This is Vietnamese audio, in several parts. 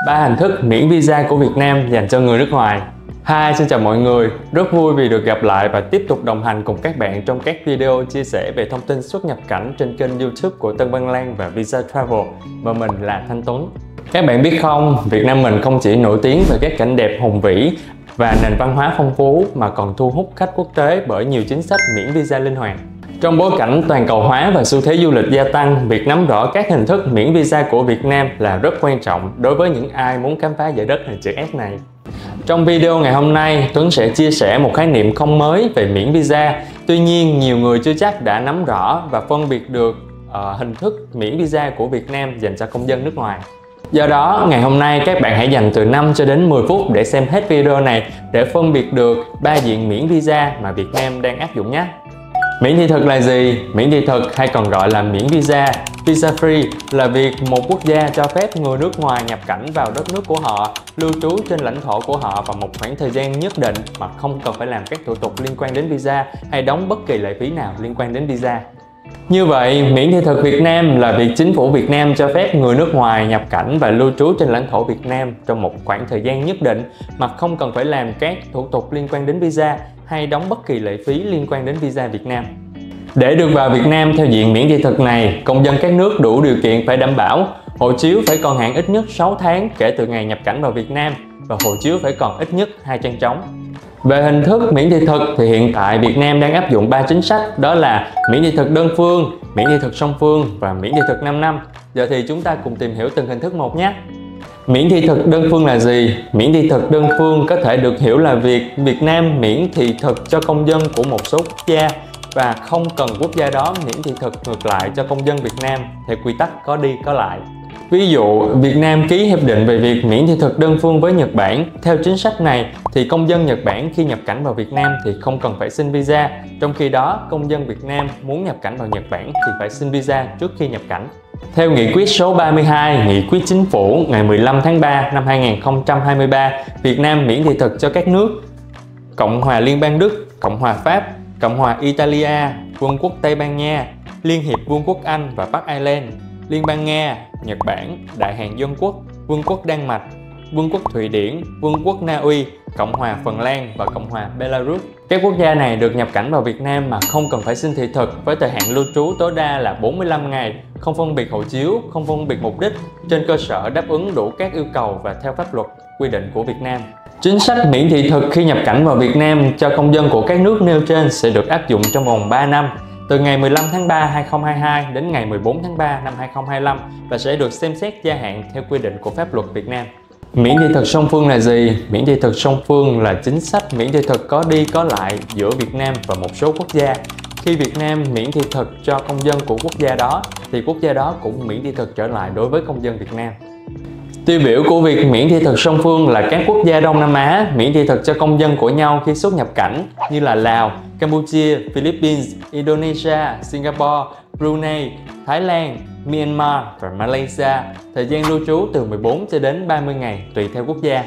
3 hình thức miễn visa của Việt Nam dành cho người nước ngoài. Hi, xin chào mọi người, rất vui vì được gặp lại và tiếp tục đồng hành cùng các bạn trong các video chia sẻ về thông tin xuất nhập cảnh trên kênh YouTube của Tân Văn Lan và Visa Travel, và mình là Thanh Tuấn. Các bạn biết không, Việt Nam mình không chỉ nổi tiếng về các cảnh đẹp hùng vĩ và nền văn hóa phong phú mà còn thu hút khách quốc tế bởi nhiều chính sách miễn visa linh hoạt. Trong bối cảnh toàn cầu hóa và xu thế du lịch gia tăng, việc nắm rõ các hình thức miễn visa của Việt Nam là rất quan trọng đối với những ai muốn khám phá dải đất hình chữ S này. Trong video ngày hôm nay, Tuấn sẽ chia sẻ một khái niệm không mới về miễn visa. Tuy nhiên, nhiều người chưa chắc đã nắm rõ và phân biệt được hình thức miễn visa của Việt Nam dành cho công dân nước ngoài. Do đó, ngày hôm nay các bạn hãy dành từ 5 cho đến 10 phút để xem hết video này để phân biệt được 3 diện miễn visa mà Việt Nam đang áp dụng nhé. Miễn thị thực là gì? Miễn thị thực hay còn gọi là miễn visa, visa free là việc một quốc gia cho phép người nước ngoài nhập cảnh vào đất nước của họ, lưu trú trên lãnh thổ của họ vào một khoảng thời gian nhất định mà không cần phải làm các thủ tục liên quan đến visa hay đóng bất kỳ lệ phí nào liên quan đến visa. Như vậy, miễn thị thực Việt Nam là việc chính phủ Việt Nam cho phép người nước ngoài nhập cảnh và lưu trú trên lãnh thổ Việt Nam trong một khoảng thời gian nhất định mà không cần phải làm các thủ tục liên quan đến visa hay đóng bất kỳ lệ phí liên quan đến visa Việt Nam. Để được vào Việt Nam theo diện miễn thị thực này, công dân các nước đủ điều kiện phải đảm bảo hộ chiếu phải còn hạn ít nhất 6 tháng kể từ ngày nhập cảnh vào Việt Nam và hộ chiếu phải còn ít nhất 2 trang trống. Về hình thức miễn thị thực thì hiện tại Việt Nam đang áp dụng 3 chính sách, đó là miễn thị thực đơn phương, miễn thị thực song phương và miễn thị thực 5 năm. Giờ thì chúng ta cùng tìm hiểu từng hình thức một nhé. Miễn thị thực đơn phương là gì? Miễn thị thực đơn phương có thể được hiểu là việc Việt Nam miễn thị thực cho công dân của một số quốc gia và không cần quốc gia đó miễn thị thực ngược lại cho công dân Việt Nam theo quy tắc có đi có lại. Ví dụ, Việt Nam ký hiệp định về việc miễn thị thực đơn phương với Nhật Bản. Theo chính sách này thì công dân Nhật Bản khi nhập cảnh vào Việt Nam thì không cần phải xin visa, trong khi đó công dân Việt Nam muốn nhập cảnh vào Nhật Bản thì phải xin visa trước khi nhập cảnh. Theo Nghị quyết số 32, Nghị quyết Chính phủ ngày 15 tháng 3 năm 2023, Việt Nam miễn thị thực cho các nước Cộng hòa Liên bang Đức, Cộng hòa Pháp, Cộng hòa Italia, Vương quốc Tây Ban Nha, Liên hiệp Vương quốc Anh và Bắc Ireland, Liên bang Nga, Nhật Bản, Đại Hàn Dân Quốc, Vương quốc Đan Mạch, Vương quốc Thụy Điển, Vương quốc Na Uy, Cộng hòa Phần Lan và Cộng hòa Belarus. Các quốc gia này được nhập cảnh vào Việt Nam mà không cần phải xin thị thực với thời hạn lưu trú tối đa là 45 ngày, không phân biệt hộ chiếu, không phân biệt mục đích, trên cơ sở đáp ứng đủ các yêu cầu và theo pháp luật quy định của Việt Nam. Chính sách miễn thị thực khi nhập cảnh vào Việt Nam cho công dân của các nước nêu trên sẽ được áp dụng trong vòng 3 năm, từ ngày 15 tháng 3 2022 đến ngày 14 tháng 3 năm 2025 và sẽ được xem xét gia hạn theo quy định của pháp luật Việt Nam. Miễn thị thực song phương là gì? Miễn thị thực song phương là chính sách miễn thị thực có đi có lại giữa Việt Nam và một số quốc gia. Khi Việt Nam miễn thị thực cho công dân của quốc gia đó thì quốc gia đó cũng miễn thị thực trở lại đối với công dân Việt Nam. Tiêu biểu của việc miễn thị thực song phương là các quốc gia Đông Nam Á miễn thị thực cho công dân của nhau khi xuất nhập cảnh như là Lào, Campuchia, Philippines, Indonesia, Singapore, Brunei, Thái Lan, Myanmar và Malaysia. Thời gian lưu trú từ 14 cho đến 30 ngày tùy theo quốc gia.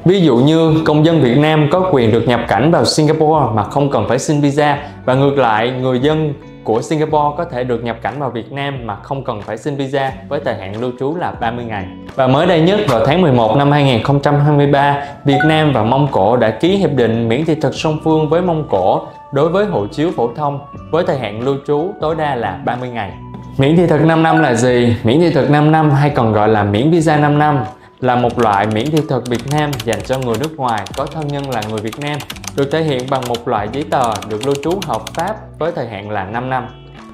Ví dụ như công dân Việt Nam có quyền được nhập cảnh vào Singapore mà không cần phải xin visa, và ngược lại người dân của Singapore có thể được nhập cảnh vào Việt Nam mà không cần phải xin visa với thời hạn lưu trú là 30 ngày. Và mới đây nhất vào tháng 11 năm 2023, Việt Nam và Mông Cổ đã ký hiệp định miễn thị thực song phương với Mông Cổ đối với hộ chiếu phổ thông với thời hạn lưu trú tối đa là 30 ngày. Miễn thị thực 5 năm là gì? Miễn thị thực 5 năm hay còn gọi là miễn visa 5 năm là một loại miễn thị thực Việt Nam dành cho người nước ngoài có thân nhân là người Việt Nam, được thể hiện bằng một loại giấy tờ được lưu trú hợp pháp với thời hạn là 5 năm.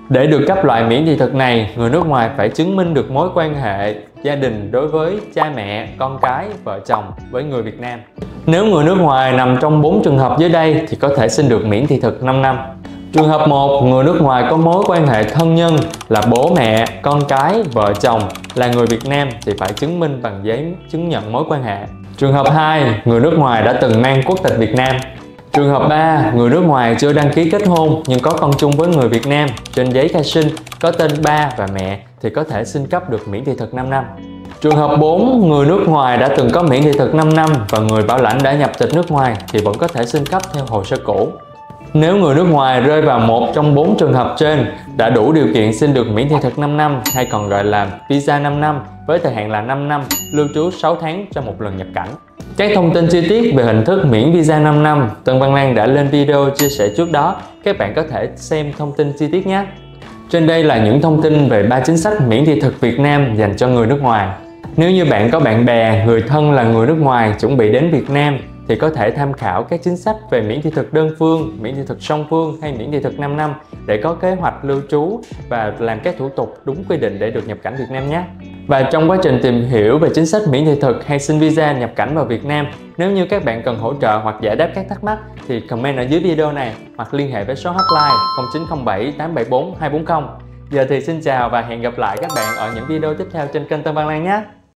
Để được cấp loại miễn thị thực này, người nước ngoài phải chứng minh được mối quan hệ gia đình đối với cha mẹ, con cái, vợ chồng với người Việt Nam. Nếu người nước ngoài nằm trong 4 trường hợp dưới đây thì có thể xin được miễn thị thực 5 năm. Trường hợp 1, người nước ngoài có mối quan hệ thân nhân là bố mẹ, con cái, vợ chồng là người Việt Nam thì phải chứng minh bằng giấy chứng nhận mối quan hệ. Trường hợp 2, người nước ngoài đã từng mang quốc tịch Việt Nam. Trường hợp 3, người nước ngoài chưa đăng ký kết hôn nhưng có con chung với người Việt Nam, trên giấy khai sinh có tên ba và mẹ thì có thể xin cấp được miễn thị thực 5 năm. Trường hợp 4, người nước ngoài đã từng có miễn thị thực 5 năm và người bảo lãnh đã nhập tịch nước ngoài thì vẫn có thể xin cấp theo hồ sơ cũ. Nếu người nước ngoài rơi vào một trong 4 trường hợp trên, đã đủ điều kiện xin được miễn thị thực 5 năm hay còn gọi là visa 5 năm với thời hạn là 5 năm, lưu trú 6 tháng cho một lần nhập cảnh. Các thông tin chi tiết về hình thức miễn visa 5 năm, Tân Văn Lan đã lên video chia sẻ trước đó, các bạn có thể xem thông tin chi tiết nhé. Trên đây là những thông tin về 3 chính sách miễn thị thực Việt Nam dành cho người nước ngoài. Nếu như bạn có bạn bè, người thân là người nước ngoài chuẩn bị đến Việt Nam thì có thể tham khảo các chính sách về miễn thị thực đơn phương, miễn thị thực song phương hay miễn thị thực 5 năm để có kế hoạch lưu trú và làm các thủ tục đúng quy định để được nhập cảnh Việt Nam nhé. Và trong quá trình tìm hiểu về chính sách miễn thị thực hay xin visa nhập cảnh vào Việt Nam, nếu như các bạn cần hỗ trợ hoặc giải đáp các thắc mắc thì comment ở dưới video này hoặc liên hệ với số hotline 0907 874 240. Giờ thì xin chào và hẹn gặp lại các bạn ở những video tiếp theo trên kênh Tân Văn Lan nhé.